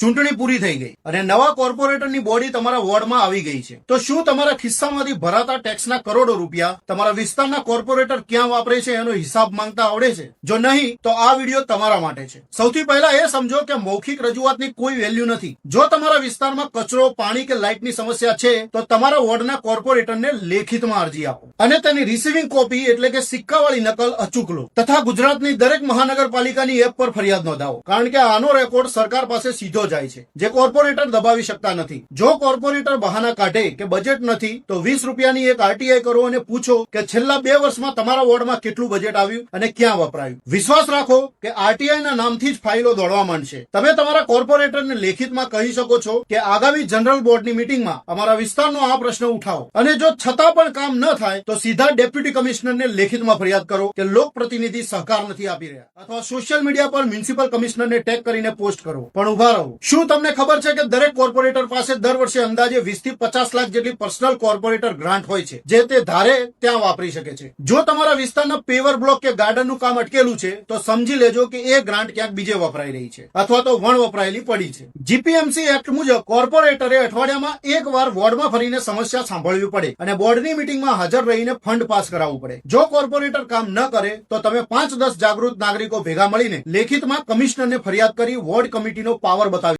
ચૂંટણી પૂરી થઈ ગઈ અને નવા કોર્પોરેટરની બોડી તમારા વોર્ડમાં આવી ગઈ છે, તો શું તમારા ખિસ્સામાંથી ભરાતા ટેક્સના કરોડો રૂપિયા તમારા વિસ્તારના કોર્પોરેટર ક્યાં વાપરે છે એનો હિસાબ માંગતા આવડે છે? જો નહીં તો આ વિડીયો તમારા માટે છે. સૌથી પહેલા એ સમજો કે મૌખિક રજૂઆતની કોઈ વેલ્યુ નથી. જો તમારા વિસ્તારમાં કચરો, પાણી કે લાઇટની સમસ્યા છે તો તમારા વોર્ડના કોર્પોરેટરને લેખિતમાં અરજી આપો અને તેની રિસીવિંગ કોપી એટલે કે સિક્કાવાળી નકલ અચૂક લો તથા ગુજરાતની દરેક મહાનગરપાલિકાની એપ પર ફરિયાદ નોંધાવો, કારણ કે આનો રેકોર્ડ સરકાર પાસે સીધો જાય છે, જે કોર્પોરેટર દબાવી શકતા નથી. જો કોર્પોરેટર બહાના કાઢે કે બજેટ નથી તો 20 રૂપિયાની એક આરટીઆઈ કરો અને પૂછો કે છેલ્લા 2 વર્ષમાં તમારા વોર્ડમાં કેટલું બજેટ આવ્યું અને ક્યાં વપરાયું. વિશ્વાસ રાખો કે આરટીઆઈ ના નામથી જ ફાઇલો દોડવા માંડશે. તમે તમારા કોર્પોરેટરને લેખિતમાં કહી શકો છો કે આગામી જનરલ બોર્ડની મીટિંગમાં અમારા વિસ્તારનો આ પ્રશ્ન ઉઠાવો, અને જો છતાં પણ કામ ન થાય તો સીધા ડેપ્યુટી કમિશનરને લેખિતમાં ફરિયાદ કરો કે લોકપ્રતિનિધિ સહકાર નથી આપી રહ્યા, અથવા સોશિયલ મીડિયા પર મ્યુનિસિપલ કમિશનરને ટેગ કરીને પોસ્ટ કરો. પણ ઉભા રહો, શું તમને ખબર છે કે દરેક કોર્પોરેટર પાસે દર વર્ષે અંદાજે 20 થી 50 લાખ જેટલી પર્સનલ કોર્પોરેટર ગ્રાન્ટ હોય છે, જે તે ધારે ત્યાં વાપરી શકે છે? જો તમારા વિસ્તારના પેવર બ્લોક કે ગાર્ડનનું કામ અટકેલું છે તો સમજી લેજો કે એ ગ્રાન્ટ ક્યાંક બીજે વપરાઈ રહી છે અથવા તો વણ વપરાયેલી પડી છે. જીપીએમસી એક્ટ મુજબ કોર્પોરેટરે અઠવાડિયામાં એક વાર વોર્ડમાં ફરીને સમસ્યા સાંભળવી પડે અને બોર્ડની મીટિંગમાં હાજર રહીને ફંડ પાસ કરાવવું પડે. જો કોર્પોરેટર કામ ન કરે તો તમે 5-10 જાગૃત નાગરિકો ભેગા મળીને લેખિતમાં કમિશનરને ફરિયાદ કરી વોર્ડ કમિટીનો પાવર બતાવી